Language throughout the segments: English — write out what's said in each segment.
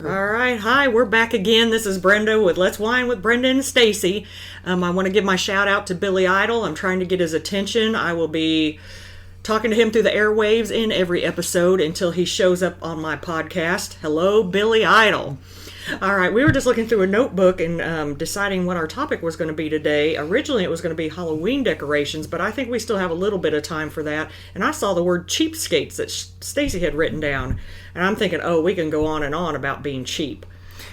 All right, hi, we're back again. This is Brenda with Let's Wine with Brenda and Stacy. I want to give my shout out to Billy Idol. I'm trying to get his attention. I will be talking to him through the airwaves in every episode until he shows up on my podcast. Hello, Billy Idol. All right, we were just looking through a notebook and deciding what our topic was going to be today. Originally, it was going to be Halloween decorations, but I think we still have a little bit of time for that. And I saw the word cheapskates that Stacy had written down. And I'm thinking, oh, we can go on and on about being cheap.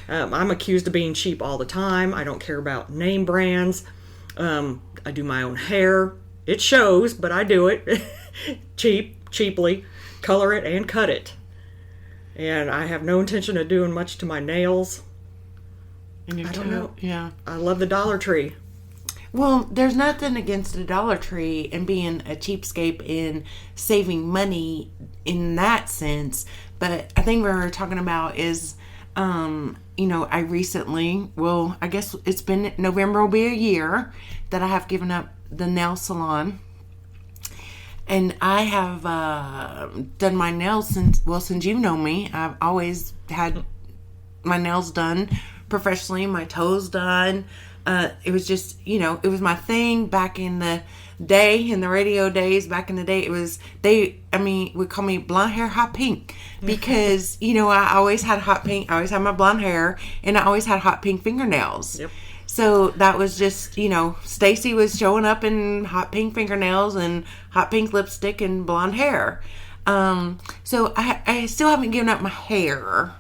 I'm accused of being cheap all the time. I don't care about name brands. I do my own hair. It shows, but I do it. Cheaply. Color it and cut it. And I have no intention of doing much to my nails. And I don't know. Yeah. I love the Dollar Tree. Well, there's nothing against the Dollar Tree and being a cheapskate and saving money in that sense. But I think what we're talking about is, I recently, I guess it's been, November will be a year that I have given up the nail salon. And I have done my nails since you've known me. I've always had my nails done professionally, my toes done. It was just, it was my thing back in the day, in the radio days, back in the day. It was, would call me blonde hair hot pink because, I always had hot pink. I always had my blonde hair and I always had hot pink fingernails. Yep. So that was just, Stacy was showing up in hot pink fingernails and hot pink lipstick and blonde hair. So I still haven't given up my hair,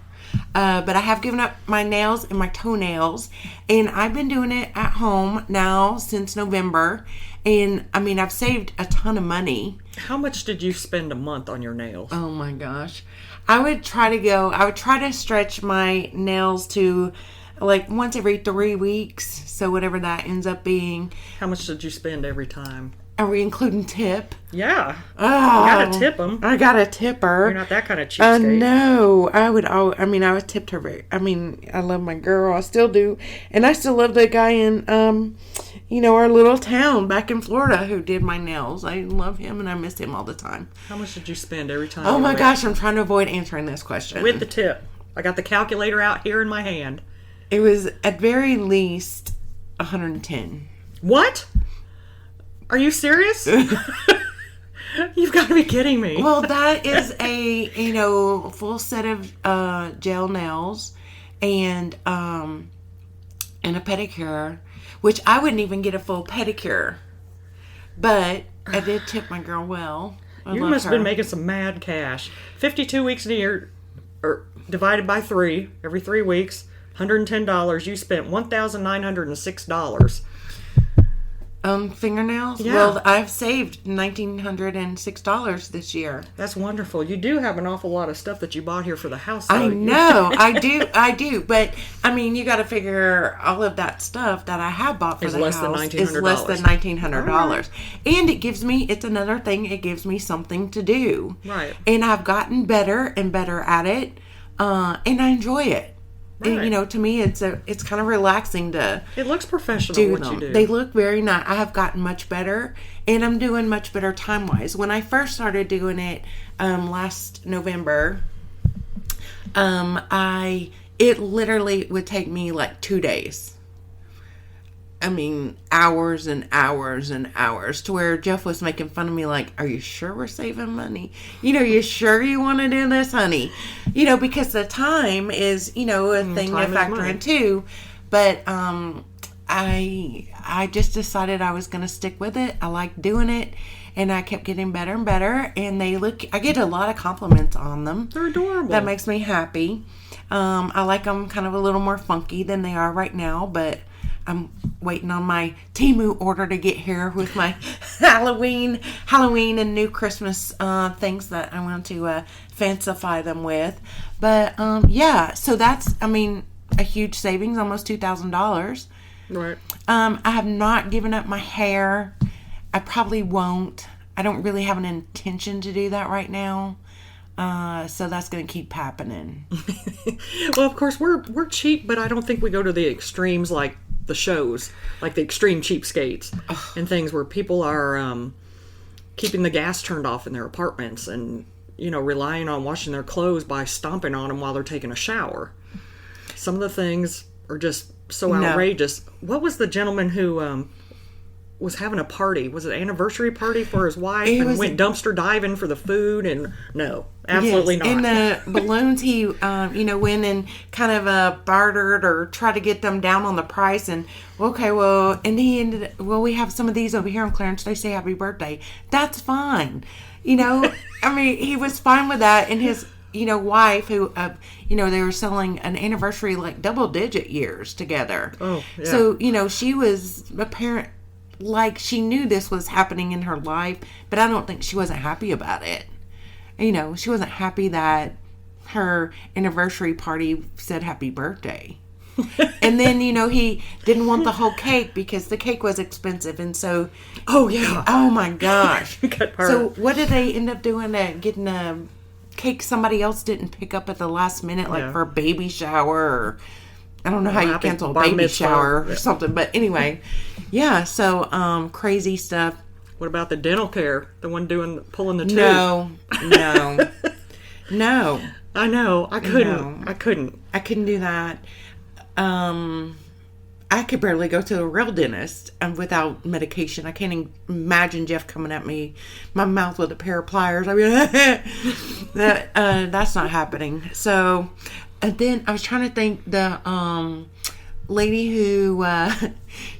but I have given up my nails and my toenails. And I've been doing it at home now since November. And, I've saved a ton of money. How much did you spend a month on your nails? Oh, my gosh. I would try to stretch my nails to like once every 3 weeks, so whatever that ends up being. How much did you spend every time? Are we including tip? Yeah. Oh, you gotta tip them. I got a tipper. You're not that kind of cheapskate. No, I was tipped her I love my girl. I still do. And I still love the guy in, our little town back in Florida who did my nails. I love him and I miss him all the time. How much did you spend every time? Oh my gosh, I'm trying to avoid answering this question. With the tip. I got the calculator out here in my hand. It was at very least 110. What? Are you serious? You've got to be kidding me. Well, that is a, full set of gel nails and a pedicure, which I wouldn't even get a full pedicure. But I did tip my girl well. You must have been making some mad cash. 52 weeks a year, or divided by 3, every 3 weeks. $110. You spent $1,906. Fingernails? Yeah. Well, I've saved $1,906 this year. That's wonderful. You do have an awful lot of stuff that you bought here for the house. I know. I do. But, you got to figure all of that stuff that I have bought for the house is less than $1,900. Right. And it's another thing, it gives me something to do. Right. And I've gotten better and better at it, and I enjoy it. Right. And, to me, it's kind of relaxing to. It looks professional what you do. They look very nice. I have gotten much better, and I'm doing much better time wise. When I first started doing it last November, it literally would take me like 2 days. Hours and hours and hours, to where Jeff was making fun of me like, are you sure we're saving money? You sure you want to do this, honey? Because the time is, a thing to factor in too. But I just decided I was going to stick with it. I like doing it. And I kept getting better and better. And I get a lot of compliments on them. They're adorable. That makes me happy. I like them kind of a little more funky than they are right now, but I'm waiting on my Temu order to get here with my Halloween and new Christmas things that I want to fancify them with. But so that's a huge savings, almost $2,000. Right. I have not given up my hair. I probably won't. I don't really have an intention to do that right now. So that's going to keep happening. Well, of course, we're cheap, but I don't think we go to the extremes like the shows, like the extreme cheapskates and things where people are keeping the gas turned off in their apartments and relying on washing their clothes by stomping on them while they're taking a shower. Some of the things are just so outrageous. What was the gentleman who was having a party? Was it an anniversary party for his wife and went dumpster diving for the food? And no, absolutely not. And the balloons, he, went and kind of bartered or tried to get them down on the price. And, and he ended, we have some of these over here on Clarence. They say happy birthday. That's fine. He was fine with that. And his, wife who, they were selling an anniversary like double-digit years together. Oh, yeah. So, she was apparent. Like she knew this was happening in her life, but I don't think she wasn't happy about it. She wasn't happy that her anniversary party said happy birthday. And then, he didn't want the whole cake because the cake was expensive. And so, oh my gosh. So what did they end up doing? Getting a cake somebody else didn't pick up at the last minute, like for a baby shower or... I don't know how you cancel a baby shower or something, but anyway, so crazy stuff. What about the dental care? The one pulling the tooth? No. I know. I couldn't. I couldn't do that. I could barely go to a real dentist without medication. I can't imagine Jeff coming at me, my mouth with a pair of pliers. I mean, that's not happening. So. And then I was trying to think the lady who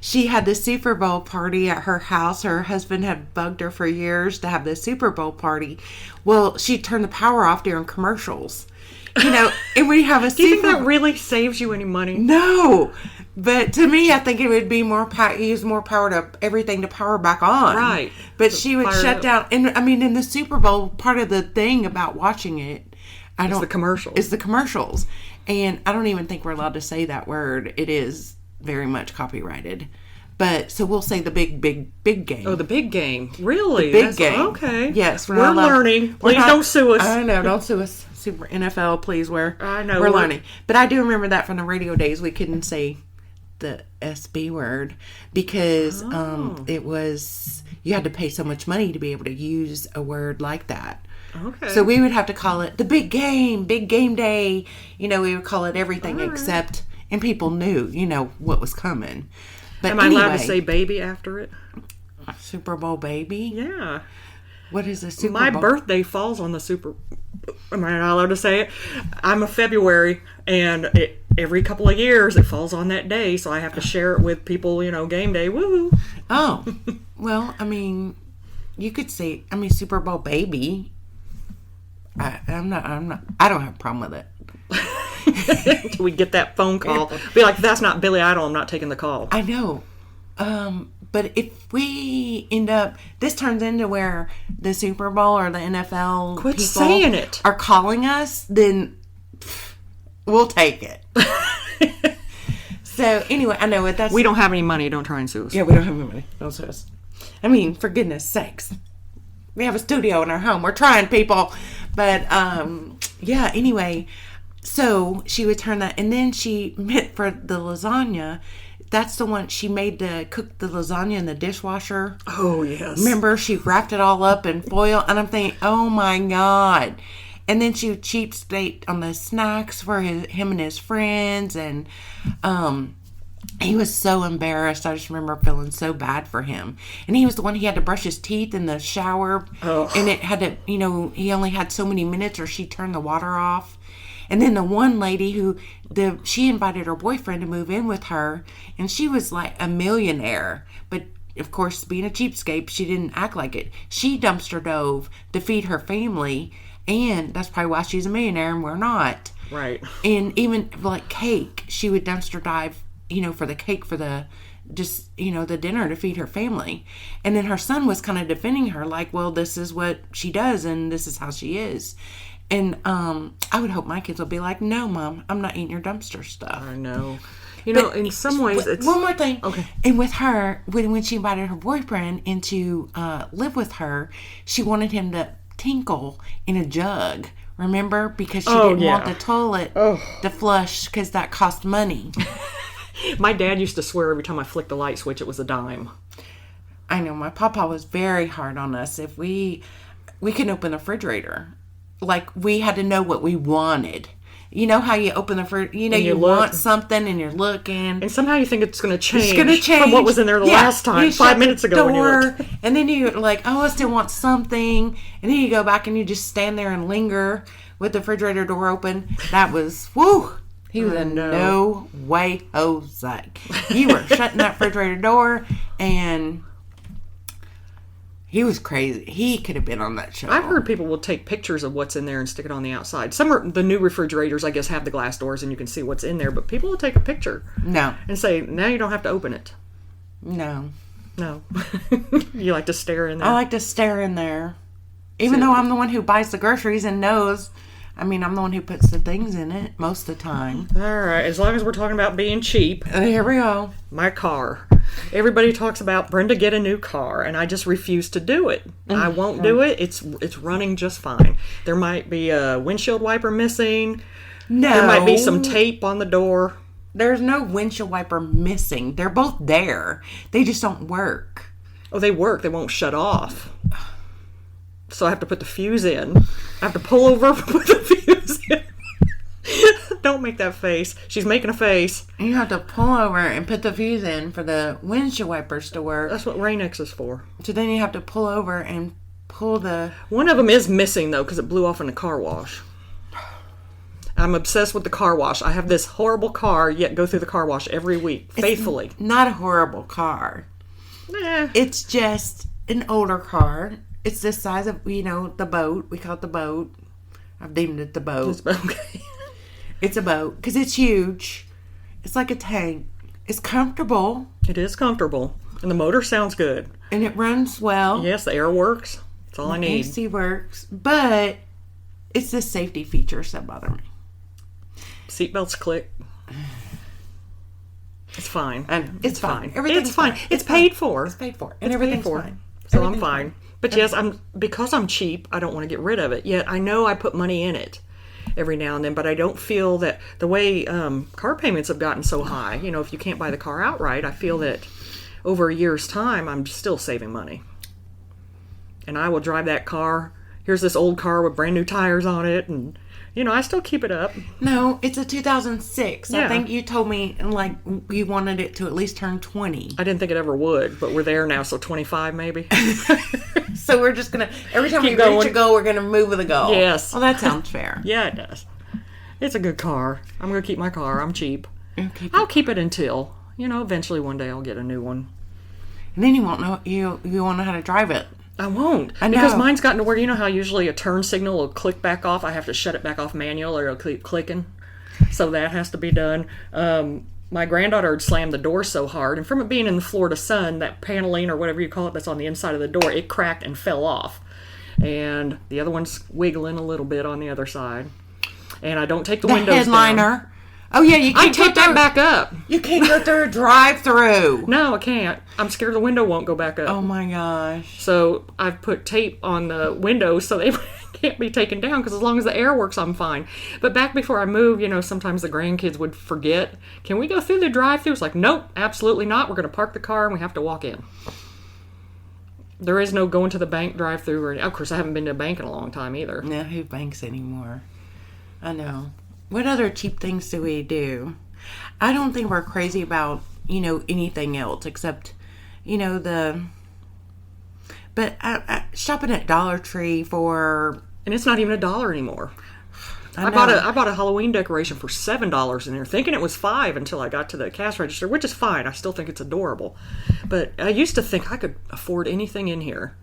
she had the Super Bowl party at her house. Her husband had bugged her for years to have the Super Bowl party. Well, she turned the power off during commercials. And we have a Do you think that really saves you any money? No. But to me, I think it would be use more power to everything to power back on. Right. But she would shut down. And in the Super Bowl, part of the thing about watching it, It's the commercials. It's the commercials. And I don't even think we're allowed to say that word. It is very much copyrighted. But, so we'll say the big game. Oh, the big game. Really? The big game. Okay. Yes. We're learning. Please don't sue us. I know. Don't sue us. Super NFL, please. I know. We're learning. But I do remember that from the radio days. We couldn't say the SB word because it was, you had to pay so much money to be able to use a word like that. Okay. So we would have to call it the big game day. We would call it everything except, and people knew, what was coming. But Am I allowed to say baby after it? Super Bowl baby? Yeah. What is a Super Bowl? My birthday falls on the Super... Am I not allowed to say it? I'm a February, and every couple of years it falls on that day, so I have to share it with people, game day. Woo! Oh. Well, you could say, Super Bowl baby. I don't have a problem with it. Till we get that phone call. Be like, that's not Billy Idol, I'm not taking the call. I know. But if we end up, this turns into where the Super Bowl or the NFL Quit people saying it. Are calling us, then we'll take it. So anyway, I know it. We don't have any money. Don't try and sue us. Yeah, we don't have any money. Don't sue us. For goodness sakes. We have a studio in our home. We're trying, people. But, anyway. So, she would turn that. And then she meant for the lasagna. That's the one she made to cook the lasagna in the dishwasher. Oh, yes. Remember, she wrapped it all up in foil. And I'm thinking, oh, my God. And then she would cheapskate on the snacks for him and his friends. And, he was so embarrassed. I just remember feeling so bad for him. And he was the one, he had to brush his teeth in the shower. Oh. And it had to, he only had so many minutes or she'd turn the water off. And then the one lady she invited her boyfriend to move in with her. And she was like a millionaire. But, of course, being a cheapskate, she didn't act like it. She dumpster dove to feed her family. And that's probably why she's a millionaire and we're not. Right. And even like cake, she would dumpster dive, for the cake for the dinner to feed her family. And then her son was kind of defending her like, well, this is what she does and this is how she is. And I would hope my kids will be like, no, Mom, I'm not eating your dumpster stuff. I know. In some ways it's... One more thing. Okay. And with her, when she invited her boyfriend in to live with her, she wanted him to tinkle in a jug. Remember? Because she didn't want the toilet to flush because that cost money. My dad used to swear every time I flicked the light switch it was a dime. I know. My papa was very hard on us. If we couldn't open the refrigerator. like we had to know what we wanted. You know how you open the fridge, you you want something and you're looking. And somehow you think it's going to change. It's going to change from what was in there the last time, 5 minutes ago when you looked. And then you're like, oh, I still want something. And then you go back and you just stand there and linger with the refrigerator door open. That was, whoo. He was no way Jose. You were shutting that refrigerator door, and he was crazy. He could have been on that show. I've heard people will take pictures of what's in there and stick it on the outside. The new refrigerators, I guess, have the glass doors and you can see what's in there. But people will take a picture. No. And say, now you don't have to open it. No. You like to stare in there? I like to stare in there. Even though I'm the one who buys the groceries and knows. I mean, I'm the one who puts the things in it most of the time. All right. As long as we're talking about being cheap. Here we go. My car. Everybody talks about, Brenda, get a new car, and I just refuse to do it. I won't do it. It's running just fine. There might be a windshield wiper missing. No. There might be some tape on the door. There's no windshield wiper missing. They're both there. They just don't work. Oh, they work. They won't shut off. So I have to put the fuse in. I have to pull over and put the fuse in. Don't make that face. She's making a face. You have to pull over and put the fuse in for the windshield wipers to work. That's what Rain-X is for. So then you have to pull over and pull the... One of them is missing, though, because it blew off in the car wash. I'm obsessed with the car wash. I have this horrible car, yet go through the car wash every week, faithfully. It's not a horrible car. Nah. It's just an older car. It's the size of, the boat. We call it the boat. I've named it the boat. Okay. It's a boat because it's huge. It's like a tank. It's comfortable. It is comfortable. And the motor sounds good. And it runs well. Yes, the air works. That's all I need. AC works. But it's the safety features that bother me. Seatbelts click. It's fine. And it's fine. Everything's fine. It's paid for. It's paid for. And everything's fine. So I'm fine. But yes, because I'm cheap, I don't want to get rid of it. Yet I know I put money in it every now and then, but I don't feel that the way car payments have gotten so high, if you can't buy the car outright, I feel that over a year's time, I'm still saving money. And I will drive that car. Here's this old car with brand new tires on it, and I still keep it up. No, it's a 2006. Yeah. I think you told me, you wanted it to at least turn 20. I didn't think it ever would, but we're there now, so 25 maybe. So we're just going to, every time we reach a goal, we're going to move with a goal. Yes. Well, that sounds fair. Yeah, it does. It's a good car. I'm going to keep my car. I'm cheap. I'll keep it until, eventually one day I'll get a new one. And then you won't know, you won't know how to drive it. I won't. I know. Because mine's gotten to where, how usually a turn signal will click back off. I have to shut it back off manual or it'll keep clicking. So that has to be done. My granddaughter had slammed the door so hard, and from it being in the Florida sun, that paneling or whatever you call it that's on the inside of the door, it cracked and fell off. And the other one's wiggling a little bit on the other side. And I don't take the windows headliner. down. Oh, yeah, you can't I take that back up. You can't go through a drive-through. No, I can't. I'm scared the window won't go back up. Oh, my gosh. So I've put tape on the windows so they can't be taken down, because as long as the air works, I'm fine. But back before I moved, sometimes the grandkids would forget, can we go through the drive-thru? It's like, nope, absolutely not. We're going to park the car and we have to walk in. There is no going to the bank drive-thru. Of course, I haven't been to a bank in a long time either. No, who banks anymore? I know. What other cheap things do we do? I don't think we're crazy about, anything else except, But shopping at Dollar Tree for... And it's not even $1 anymore. I bought a Halloween decoration for $7 in there, thinking it was $5 until I got to the cash register, which is fine. I still think it's adorable. But I used to think I could afford anything in here.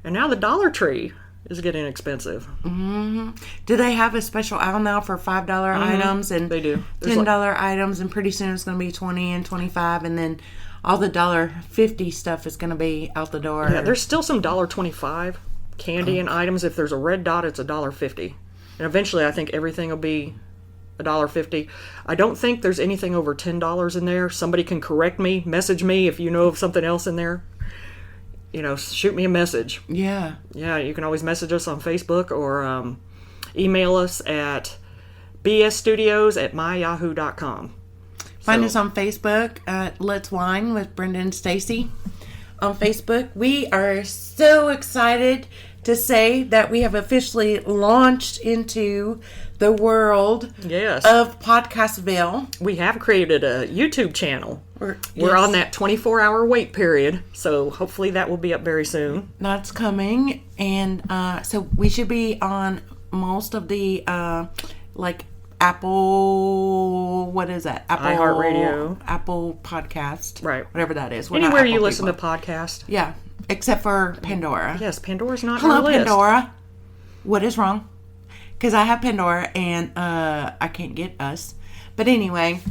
And now the Dollar Tree is getting expensive. Mm-hmm. Do they have a special aisle now for $5 items? And they do. $10 items, and pretty soon it's going to be $20 and $25, and then all the $1.50 stuff is going to be out the door. Yeah, there's still some $1.25 candy and items. If there's a red dot, it's $1.50. And eventually I think everything will be $1.50. I don't think there's anything over $10 in there. Somebody can correct me, message me if you know of something else in there. Shoot me a message. Yeah. Yeah, you can always message us on Facebook or email us at bsstudios@myyahoo.com. Find us on Facebook at Let's Wine with Brenda and Stacy. On Facebook, we are so excited to say that we have officially launched into the world Yes. of Podcastville. We have created a YouTube channel. We're Yes. on that 24-hour wait period, so hopefully that will be up very soon. That's coming, and so we should be on most of the like Apple. What is that? Apple iHeartRadio. Apple Podcast. Right. Whatever that is. We're not Anywhere you Apple listen people. to podcasts. Yeah, except for Pandora. Yes, Pandora's not on Hello, our list. Pandora. What is wrong? Because I have Pandora and I can't get us. But anyway,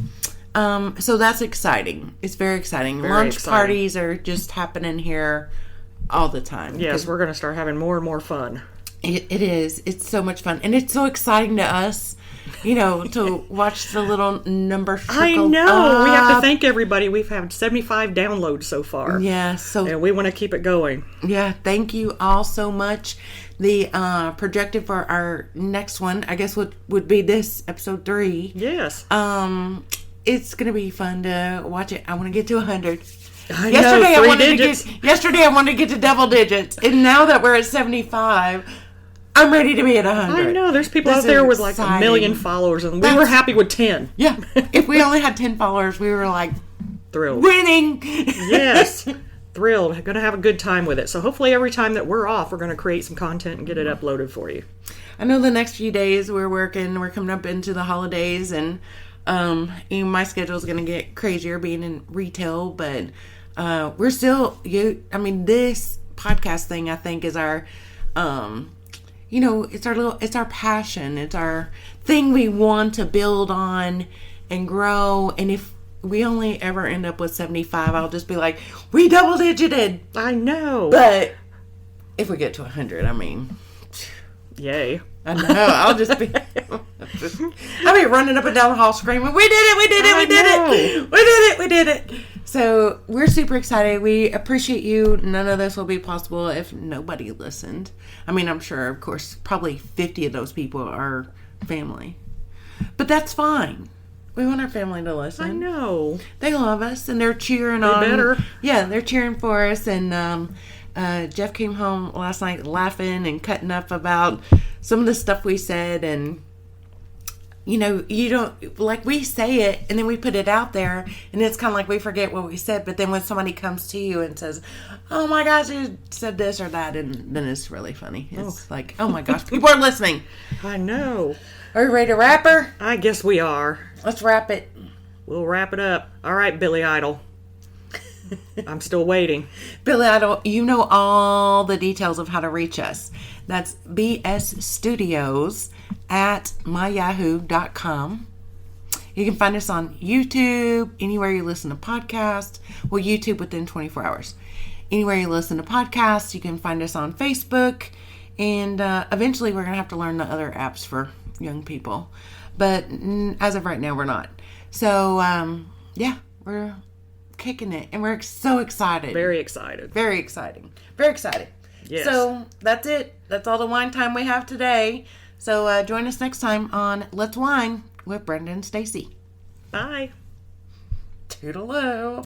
so that's exciting. It's very exciting. Very Lunch exciting. parties are just happening here all the time. Yes, we're going to start having more and more fun. It is. It's so much fun. And it's so exciting to us, to watch the little numbers trickle I know. We have to up. thank everybody. We've had 75 downloads so far. Yeah, so And we want to keep it going. yeah, thank you all so much. The projected for our next one, I guess, would be this episode 3. Yes. It's gonna be fun to watch it. I want to get to 100. I Yesterday, know, I wanted digits. Yesterday, I wanted to get to double digits, and now that we're at 75, I'm ready to be at 100. I know. There's people This out there is with like exciting. 1 million followers, and we That's- were happy with 10. Yeah, if we only had 10 followers, we were like Thrilled. winning. Yes. Thrilled. Going to have a good time with it. So hopefully every time that we're off, we're going to create some content and get it uploaded for you. I know the next few days we're working. We're coming up into the holidays, and my schedule is going to get crazier being in retail. But we're still this podcast thing, I think, is our it's our passion. It's our thing we want to build on and grow. And if we only ever end up with 75, I'll just be like, we double digited. I know. But if we get to 100, Yay. I know. I'll just be running up and down the hall screaming, "We did it! We did it! We did it! We did it! We did it!" So we're super excited. We appreciate you. None of this will be possible if nobody listened. I'm sure, of course, probably 50 of those people are family, but that's fine. We want our family to listen. I know. They love us, and they're cheering on. better. Yeah, they're cheering for us. And Jeff came home last night laughing and cutting up about some of the stuff we said. And, you don't, like, we say it, and then we put it out there, and it's kind of like we forget what we said. But then when somebody comes to you and says, "Oh, my gosh, you said this or that," and then it's really funny. It's like, oh, my gosh, people are listening. I know. Are you ready to wrap her? I guess we are. Let's wrap it. We'll wrap it up. All right, Billy Idol. I'm still waiting. Billy Idol, you know all the details of how to reach us. That's bsstudios@myyahoo.com. You can find us on YouTube, anywhere you listen to podcasts. Well, YouTube within 24 hours. Anywhere you listen to podcasts, you can find us on Facebook. And eventually we're going to have to learn the other apps for young people. But as of right now, we're not. So, we're kicking it. And we're so excited. Very excited. Very exciting. Very excited. Yes. So, that's it. That's all the wine time we have today. So, join us next time on Let's Wine with Brenda and Stacy. Bye. Toodaloo.